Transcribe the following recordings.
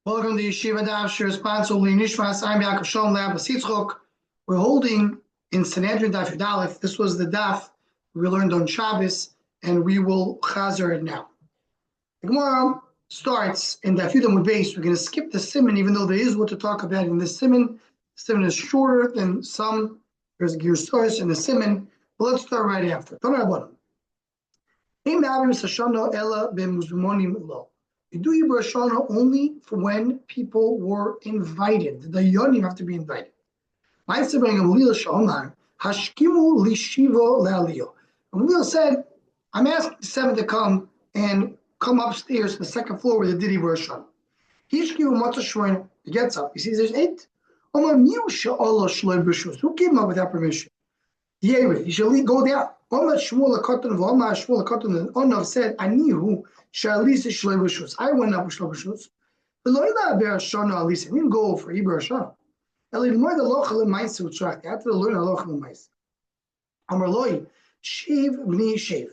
Welcome to Yeshiva Daf, responsibly Nishmas. I'm Yaakov Shalom Lab Sitzchok. We're holding in Sanhedrin Daf Yudalef. This was the Daf we learned on Shabbos, and we will chazer it now. The Gemara starts in Daf Yudam base. We're going to skip the Siman, even though there is what to talk about in the Siman. The Siman is shorter than some. There's a Gersoris in the Siman. But let's start right after. You do Yibur Shana only for when people were invited. The Yonim have to be invited. Gamliel said, I'm asking the seven to come upstairs to the second floor where they did Yibur Shana. He gets up. He sees there's 8. Who came up with that permission? He should go down. Shmuel Onav said, I knew I went up with Shlobashus. I didn't go for Yibur Shana. I had to learn Halacha L'Mais. Amarloi, shave b'ni shave.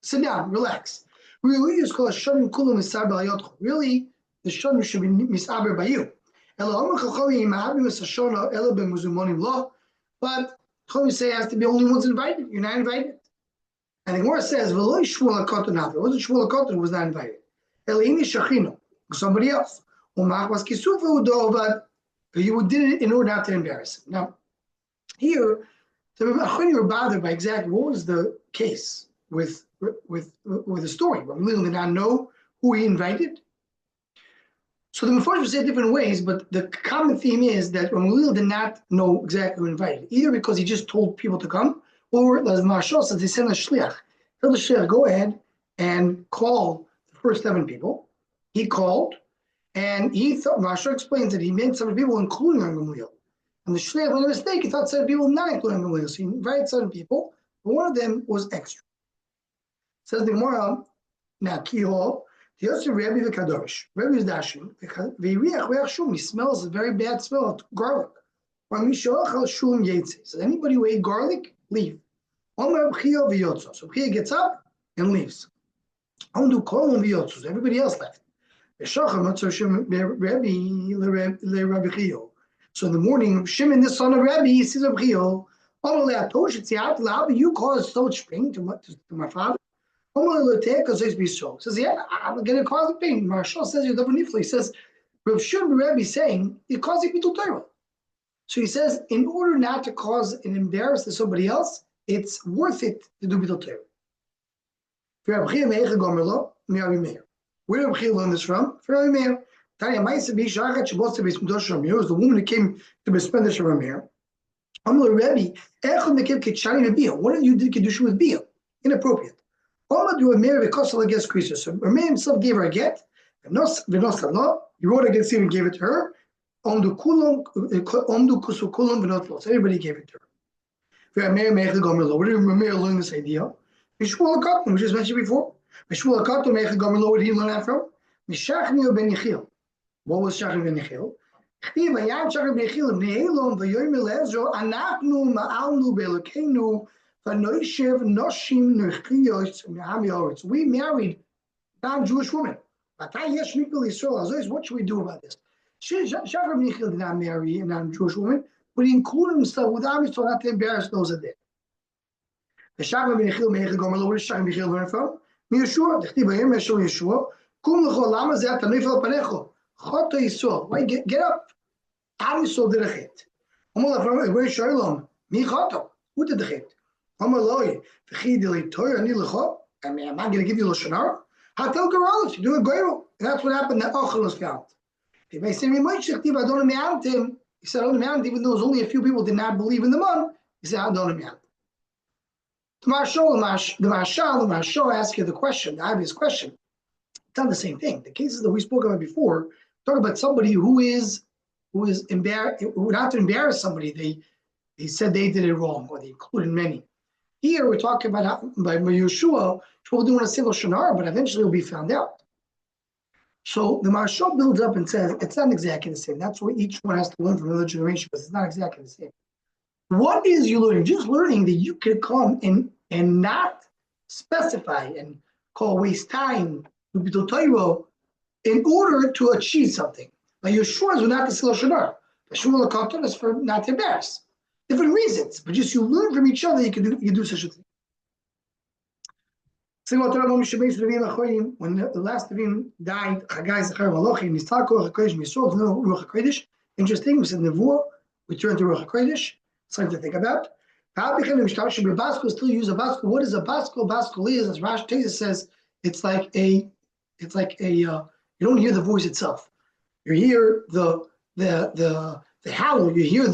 Sit down, relax. Really, it's called Shanim Kulam Misaber Hayotcho. Really, the Shanim should be Misaber by you. But Chachamim say it has to be only ones invited. You're not invited. And the Gemara says, "V'lo Shmuel HaKoton Havi." It wasn't Shmuel HaKoton who was not invited. Elini Shachino, somebody else. Umach was Kisufa Udo, but you did it in order not to embarrass him. Now, here, the Achronim were bothered by exactly what was the case with the story. Gamliel did not know who he invited. So the Mefarshim say it different ways, but the common theme is that Gamliel did not know exactly who invited, either because he just told people to come, or as Marshal says, they sent a shliach. Tell the shliach, go ahead and call the first 7 people. He called, and he thought, Marshal explains that he meant 7 people, including Gamliel. And the shliach made a mistake. He thought 7 people, not including Gamliel. So he invited 7 people, but one of them was extra. Says the Gemara, now Kiho, the Yosef Rebbe v'Kadosh. Rebbe is dashing. He smells a very bad smell of garlic. So anybody who ate garlic, leave. So Bchia gets up and leaves. So everybody else left. So in the morning, Shimon, the son of Rebbe, he says, you caused so much pain to my father. Says, yeah, I'm going to cause the pain. Marshal says, he says, Rav Shimon Rebbe is saying, you're causing Bitul Torah. So he says, in order not to cause an embarrass to somebody else, it's worth it to do Bitul Torah. Where did Rav Chia learn this from? From Rav Meir. It was the woman who came to spend this from Rav Meir. What did you do Kedusha with Bia? Inappropriate. So Rav himself gave her a get. He wrote against him and gave it to her. So everybody gave it to her. Where did Rav Meir learn this idea? Shmuel HaKoton, we just mentioned before. Shmuel HaKoton, where did he learn that from? What was Shachar ben Yechiel? We married non-Jewish women. What should we do about this? Shachar ben Yechiel did not marry a non-Jewish woman, but he included himself with Am Yisrael not to embarrass those that did. The Shachar ben Yechiel meicha gomer, where did Shachar ben Yechiel learn from? Yeshua, the Chtiv Bayim Yeshua Yeshua. Kum lecho lama zeh tanoi fel panecho. Choto Yisrael. Why get up? Am Yisrael did a chet. Amar lafram Rebbe Shalom. Mi choto. Who did the chet? Amar loi. V'chi dili Torah ani lecho. Am I going to give you lashon hara? Hatel garalos. You do a goyro. And that's what happened. That Ochel was found. If I say Mimosh Chtiv Adon Me'antim, he said Adon Me'antim, even though there was only a few people did not believe in the man, he said Adon Me'antim. The Marshal asks you the question, the obvious question. It's not the same thing. The cases that we spoke about before talk about somebody who is embarrassed, who not to embarrass somebody. They said they did it wrong, or they included many. Here we're talking about by Yeshua, who will do a single shanar, but eventually will be found out. So the Marshal builds up and says it's not exactly the same. That's what each one has to learn from another generation, but it's not exactly the same. What is you learning? Just learning that you could come and not specify and call waste time to Bitul Torah in order to achieve something. Now, Yeshua is not the Lashon Hara. Shmuel Lakatan is for not to embarrass. Different reasons, but just you learn from each other, you can do such a thing. When the last Ravim died, interesting, we said Nevuah, we turn to Ruach HaKodesh, something to think about. Still use a baskel. What is a baskel? Baskel is, as Rash Teza says, it's like a, you don't hear the voice itself. You hear the howl. You hear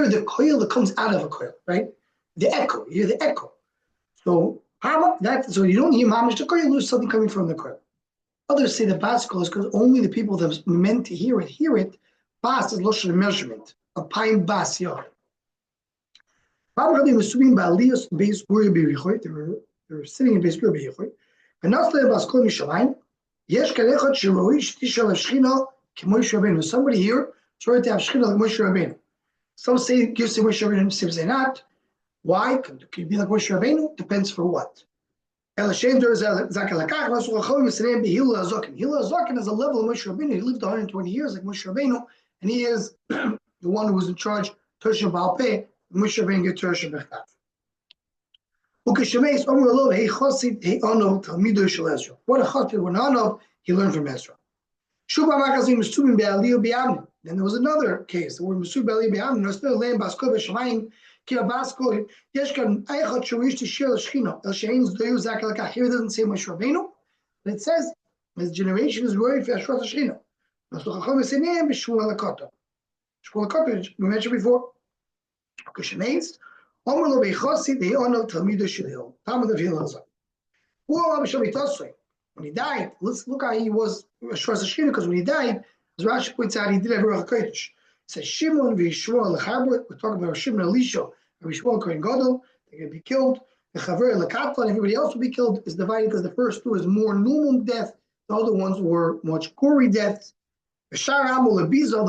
the coil that comes out of a coil, right? The echo. You hear the echo. So how about that? So you don't hear mamish the coil. You lose something coming from the coil. Others say the baskel is because only the people that are meant to hear it. Bas is loshen measurement. A pine bas yard. They were sitting in Beis Guriya. And now they baskel mishalayim. Yesh kalechot shiroi shtishal shchina k'Moshe Rabbeinu. Somebody here tried to have shchina like Moshe Rabbeinu. Some say gives to Moshe Rabbeinu, some say not. Why? Could it be like Moshe Rabbeinu? Depends for what. Hillel Azaken is a level of Moshe Rabbeinu. He lived 120 years like Moshe Rabbeinu, and he is the one who was in charge. Tershah Baal Peh, Moshe Rabbeinu get Tershah Bechtav. What a chassid when Anov, he learned from Ezra. Then there was another case. The word Mesub B'Aliyah B'Amnim. No, still laying Basko B'Shamayim. Here it doesn't say Moshe Rabbeinu, but it says his generation is worried for Ashrat Shechina. Shmuel HaKotel, we mentioned before. When he died, let's look how he was Ashrat Shechina, because when he died, as Rashi points out, he did have Ruach HaKodesh. It says Shimon v'Yishmael lechabrit. We're talking about Shimon and Elisha. Yishmael Kohen Gadol, they're going to be killed. The Chaver and Lekatla and everybody else will be killed. Is divided because the first two is more normal death. The other ones were much gory deaths. The Shar Am will Lebiza.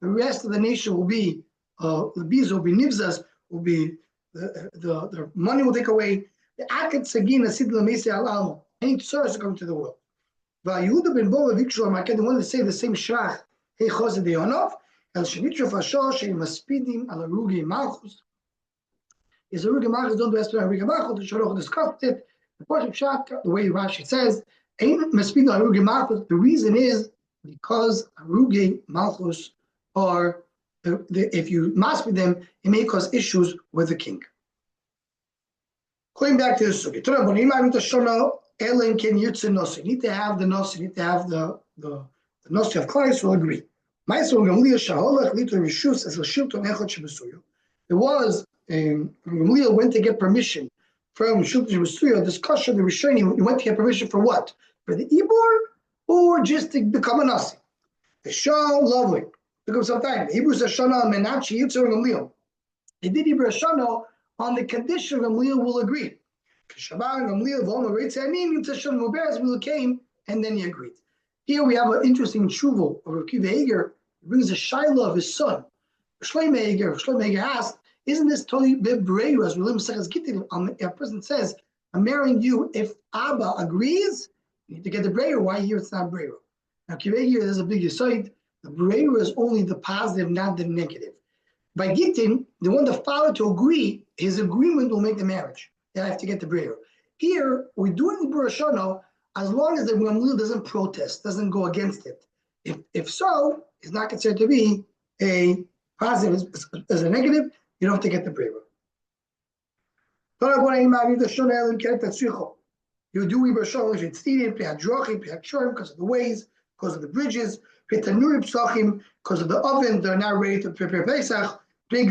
The rest of the nation will be Lebiza, will be Nibzas, will be the money will take away. The Akad Sagin Asid Lamesi Al Almo. Any tsuras are coming to the world. Yehuda ben Bova Vikshua Market. They wanted to say the same Shach. Hey Chosed Deonov. El Shenitra Fashosh Hey Maspidim Al Arugi Malchus. Is Arugi Malchus don't do as to Arugi Malchus. The Shoroch discussed it. The portion of Shach, the way Rashi says, ain't Maspidim Al Arugi Malchus. The reason is because Arugi Malchus are if you maspid them, it may cause issues with the king. Going back to the sugi. You need to have the nos. You need to have the nos of Christ will agree. There was Gamliel went to get permission from Shulchan Masuya. Discussion the Rishonim. He went to get permission for what? For the Ibor or just to become a nasi? The Shah, lovely. Took him some time. The Hebrews Shana Menachi Yitzur Gamliel. He did Hebrew Shana on the condition Gamliel will agree. Gamliel came and then he agreed. Here we have an interesting tshuva of Rav Kiva Eger. He brings a shaila of his son. Shlomo Eger asked, isn't this totally b'breiru? As Relim Sechas Gittin, a person says, I'm marrying you if Abba agrees, you need to get the breiru. Why here it's not breiru? Now Kiva Eger, there's a big aside. The breiru is only the positive, not the negative. By Gittin, the one that father to agree, his agreement will make the marriage. They have to get the breiru. Here, we're doing the Burashano as long as the Gamliel doesn't protest, doesn't go against it. If so, it's not considered to be a positive as a negative. You don't have to get the breiru. You do Burashano if it's needed, because of the ways, because of the bridges, because of the oven, they're not ready to prepare Pesach. The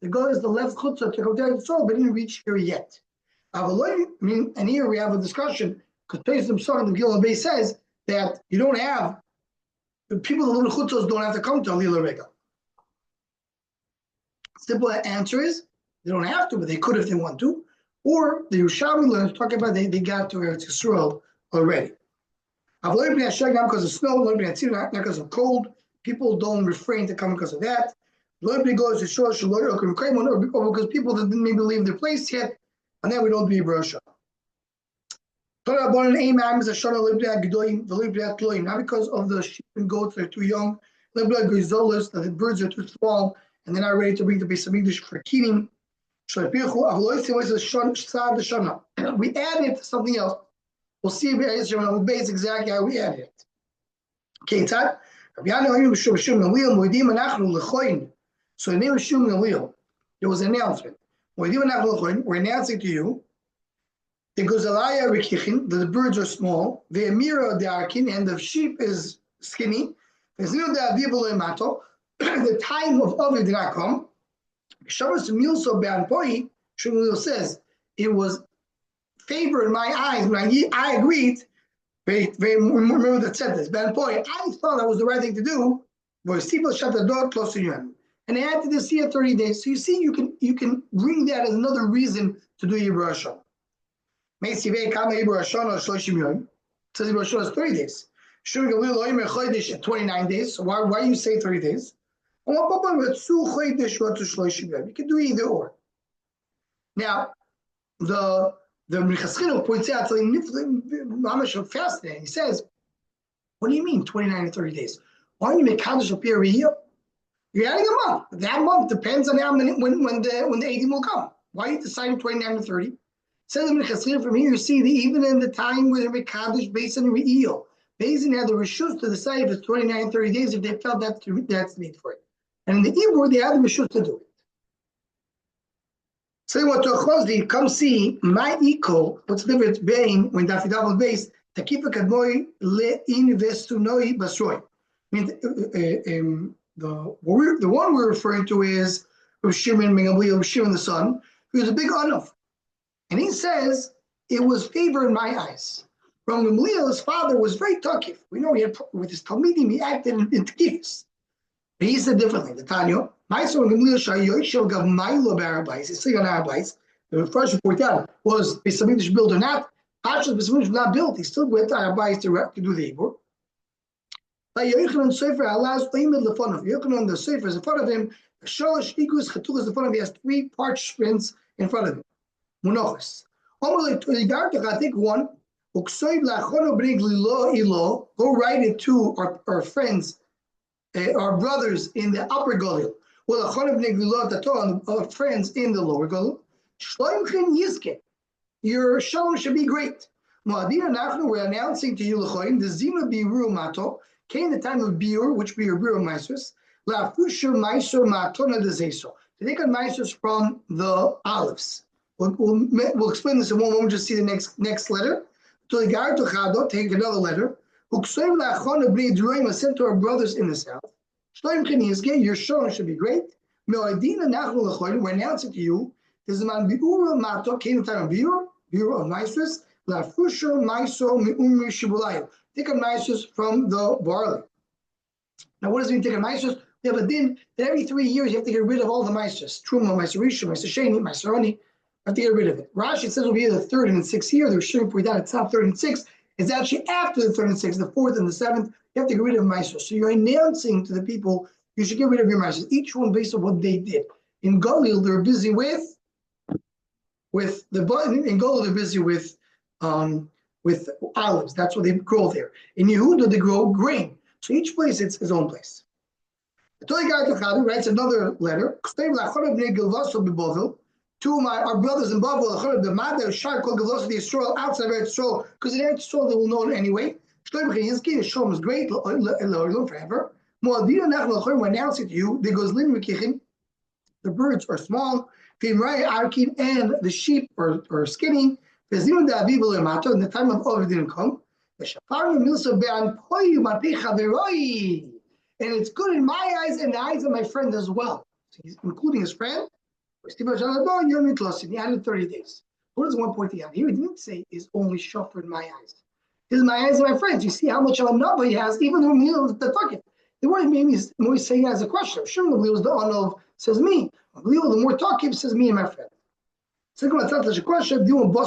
goal is the left chutzah to go down the soul, but didn't reach here yet. And here we have a discussion because Pesach Song the Gilad Bay says that you don't have the people that live in chutzahs don't have to come to Alila Rega. Simple answer is they don't have to, but they could if they want to. Or the Yerushalmi learns talking about they got to Eretz Yisrael already. Because of snow, not because of cold. People don't refrain to come because of that. Goes to show because people that didn't maybe leave their place yet, and then we don't be brusha. Not because of the sheep and goats that are too young, that the birds are too small, and they're not ready to bring the base of English for keating. We added something else. We'll see base exactly how we added it. Okay, Tad. So the name of Shum Galil, there was an announcement. We're announcing to you the birds are small, the Amira Darkin, and the sheep is skinny. The time of Ovid did not come. Shmuel says it was favor in my eyes when I agreed. Remember that sentence. I thought that was the right thing to do. But people shut the door close to you, and they had to see it 30 days. So you see, you can bring that as another reason to do Yibur Hashanah. It says Yibur Hashanah is 30 days. 29 days. So why you say 30 days? You can do either or. Now, the Mechaschino points out something fascinating. He says, what do you mean 29 to 30 days? Why don't you make Kaddish appear every year? You're adding a month. That month depends on how many when the 18 will come. Why are you deciding 29 to 30? It says in Mechaschino from here, you see that even in the time where they make Kaddish based on Re'il, Bezin had the reshus to decide if it's 29 to 30 days if they felt that's the need for it. And in the Ibur, they had the reshus to do it. Say what to Chosdi, come see my eco. What's the difference between when Dafidav base to keep a kadmoi le investunoi basroi? I mean, the one we're referring to is Shimon Shimon the son, who was a big onav, and he says it was favor in my eyes. From Gamliel, his father was very takif. We know he had with his talmidim, he acted in takifs. But he said differently. The Tanya. My son Gamliel Shayoshel gav Milo Barabais. He's sitting on Arabais. The first report out was Bisamidish built or not. Actually, Bisamidish was not built. He still went to Arabais to do the Ibur. But Yochanan Sefer allows Oimid Lefonov. Yochanan the Sefer is in front of him. Shalosh Igus Chatulas in front of him. He has 3 parchments in front of him. Munochos. Almost like I think one. Go write it to our friends, our brothers in the upper Galil. Well, our friends in the lower Galil. Your shalom should be great. We're announcing to you the Zima Biru Mato came the time of Biur, which we are Biur Maisus. La Fushur Maisur Matona de Zeso. To take on Maisus from the olives. We'll explain this in one moment. Just see the next letter. Take another letter. Sent to our brothers in the south. Your shalom should be great. We're announcing to you. There's a man Biur Mato came the time of Biur of Maisus. La Fushur Maiso Miumri Shibulayo. Take a Maisus from the barley. Now, what does it mean take a Maisus? We have a din that every 3 years you have to get rid of all the Maisus. Truma, Maisarisha, Maisasheni, Maisaroni. Have to get rid of it. Rashi says it'll be the 3rd and 6th year. They're showing point out it's not 3rd and 6th. It's actually after the 3rd and 6th, the 4th and the 7th. You have to get rid of Maisus. So you're announcing to the people you should get rid of your Maisus. Each one based on what they did. In Galil, they're busy with the button. In Galil, they're busy with olives. That's what they grow there. In Yehuda, they grow grain. So each place, it's his own place. The Toy guy writes another letter. Two of our brothers in Bavel, the Mother Shar called Gavos the Yisrael outside of Eretz Yisrael, because in Eretz Yisrael they will know it anyway. Shalom is great, forever. We're announcing to you, the birds are small, and the sheep are skinny. In the time of Ovid didn't come. And it's good in my eyes and the eyes of my friend as well. So he's including his friend. He added 30 days. What does one point out? Here he didn't say is only shofar in my eyes. This is my eyes and my friends. You see how much of a number he has, even though he was the tucket. The word maybe is more saying as a question. Sure, Gamliel was the honor says me. Gamliel, the more talking says me and my friend. Second one, that's a question. We'll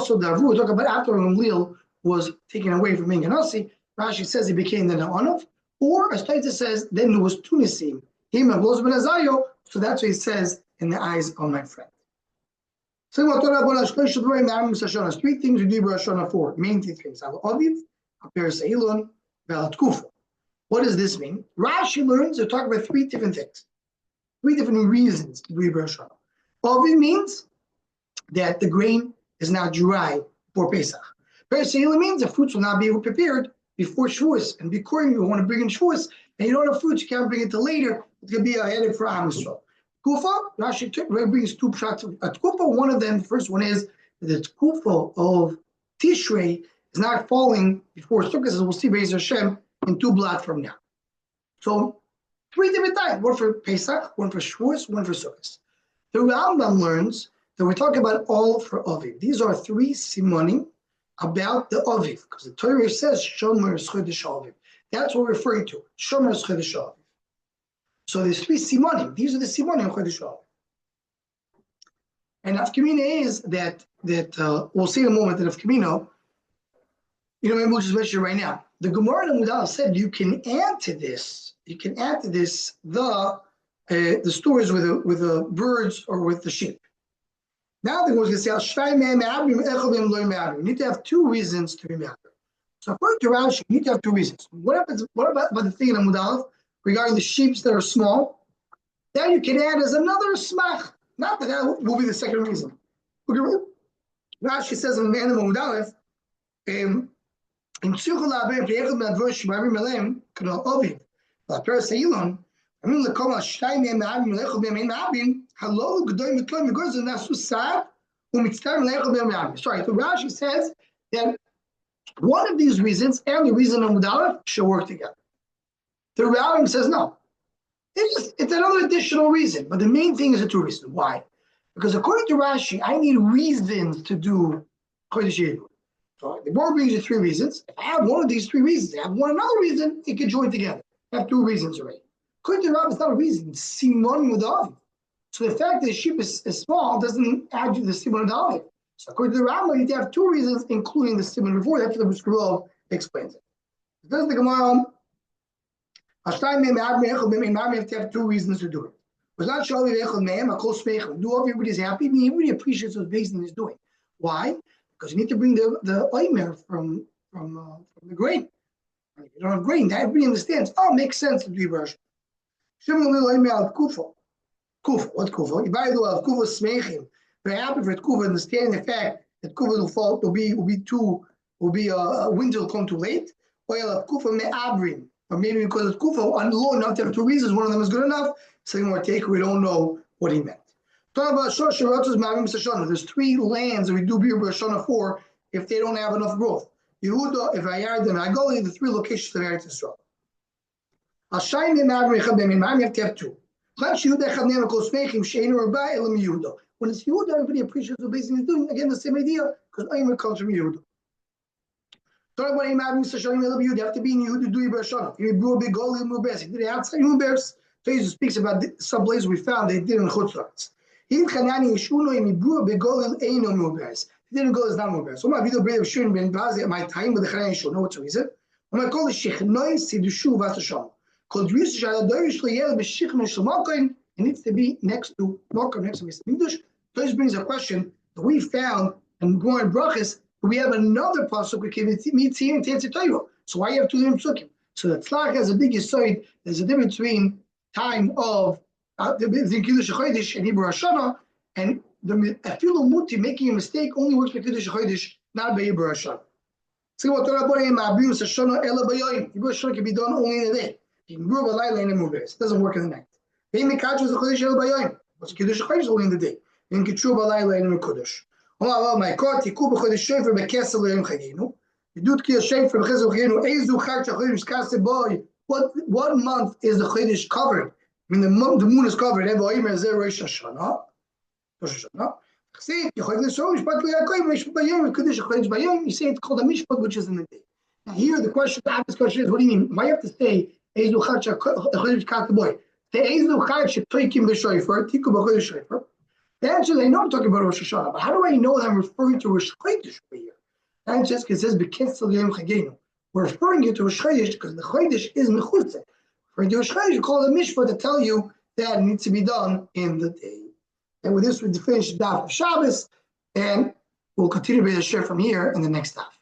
talk about after Gamliel was taken away from being Ganassi. Rashi says he became the honor. Or as Taita says, then there was Tunisim. Him and Los Ben Azayo. So that's what he says in the eyes of my friend. Three things we do Rosh Hashanah for. Main three things. Aviv, Peres Elon, Velat Kufa. What does this mean? Rashi learns to talk about three different things. Three different reasons to do Rosh Hashanah. Aviv means that the grain is not dry for Pesach. Peres Elon means the fruits will not be prepared before Shavuos. And before you want to bring in Shavuos, and you don't have fruits, you can't bring it till later. It's going to be a headache for Am Yisrael. Kufa, Rashi brings two shots at Kufa. One of them, the first one is that the Kufa of Tishrei is not falling before Sukkot, as we'll see Be'ez Hashem in 2 blocks from now. So 3 different times, one for Pesach, one for Shavuos, one for Sukkot. The Rambam learns that we're talking about all for Aviv. These are 3 simonim about the Aviv, because the Torah says Shomer Chodesh Aviv. That's what we're referring to, Shomer Chodesh Aviv. So there's 3 simonim. These are the simonim of Chodesh Aviv. And Afkamina is that we'll see in a moment that Afkamina, maybe we'll just mention it right now. The Gemara in Mudal said you can add to this. You can add to this the stories with the birds or with the sheep. Now the Gemara is going to say you need to have 2 reasons to be married. So according to Rashi, you need to have 2 reasons. What about the thing in Mudal regarding the sheep that are small? That you can add as another smach. Not that will be the second reason. Rashi says in the end of Mudalef, in Tzuchul Abir Peyechel Madvosh Marim Melem Kanal Oviv La Peres Eilon Amin Lekoma Shtay Me'em Ma'abim Lechel Me'em Ma'abim Halol G'doy Mikloy Megorz Nasu Sad Umitztar Lechel Me'em Ma'abim. Sorry, so Rashi says that one of these reasons and the reason of Mudalef should work together. The Rambam says no. It's another additional reason, but the main thing is the 2 reasons. Why? Because according to Rashi, I need reasons to do Chodesh Elul. So the Gemara brings you 3 reasons. If I have one of these 3 reasons, I have another reason, it can join together. I have 2 reasons already. According to Rambam, it's not a reason. It's Simon Mudav. So the fact that the sheep is small doesn't add to the Simon Mudav. So according to the Rambam, you need to have 2 reasons, including the Simon before. That's what the Bishkurov explains it. Does the Gemara? You have to have 2 reasons to do it. Do everybody's happy? Everybody appreciates what Beis Din is doing. Why? Because you need to bring the oimer from the grain. If you don't have grain, that everybody understands. Oh, it makes sense to do Rosh. Kufa. What Kufa? You buy the Kufa smechim. Very happy for Kufa, understanding the fact that Kufa will fall, winter will come too late. Or Kufa me'abrin. Or maybe because it's Kufa, low enough to have 2 reasons, one of them is good enough. Second more take, we don't know what he meant. Talk about there's 3 lands that we do Rosh Hashanah for if they don't have enough growth. Yehuda, if I add them, I go in the 3 locations of Eretz Yisrael. You have to have 2. When it's Yehuda, everybody appreciates what Beis Din is doing. Again, the same idea, because Aymer comes from Yehuda. Talk about you have to be in Yehuda to do Rosh Hashanah. You do a big goal in Mubes. He did it outside Mubes. Jesus speaks about some places we found they did in Chutzlaritz. He didn't go as not Mubes. So my video brave shouldn't be in Bazi at my time with the Chanani Yeshua. No, what's the reason? I'm going to call it Shechnoi Sidushu Vasasham. Called Rish Shaladoyish Leyel B'Shichnoi Shlomokoin. It needs to be next to Mokom, next to Mikdash. This brings a question that we found in Goran Brachas. We have another pasuk we can meet here in Tetzit Torah. So why you have 2 different psukim? So the tzlach has a big yisoid. There's a difference between time of the Kiddush Chodesh and Hebrew Hashanah, and the Afilu Muti making a mistake only works by Kiddush Chodesh, not by Hebrew Hashanah. So what Torah Borim Hebrew Hashanah Ela Bayoim. Hebrew Hashanah can be done only in the day. Hebrew Balayla in the Mubes. It doesn't work in the night. Ve'im Mikach is the Chodesh Ela Bayoim. But Kiddush Chodesh only in the day. In Kitru Balayla in the Kodesh. My God, Tiku b'chodesh Shofar b'kesel le'yom chagenu. Yidut ki Shofar b'kesel chagenu. Eizu chag shachodesh kase boy. What month is the chodesh covered? I mean, the moon is covered. Evo Omer Zer Rosh Hashanah. Rosh Hashanah. See, chodesh Rosh Mishpat le'yakoyim Rosh Bayom Kodesh chodesh Bayom. You say it's called a Mishpat, which is in the day. Now here, the obvious question is, what do you mean? Why you have to say Eizu chag shachodesh kase boy? The Eizu chag shetoikim b'Shofar Tiku b'chodesh Shofar. The answer is, I know I'm talking about Rosh Hashanah, but how do I know that I'm referring to Rosh Chodesh over here? The answer is because it says B'Kesel Yom Chagenu. We're referring it to Rosh Chodesh because the Chodesh is Mechutze. For the Rosh Chodesh, you call it a Mishpah to tell you that it needs to be done in the day. And with this, we finish Daf of Shabbos. And we'll continue with the share from here in the next half.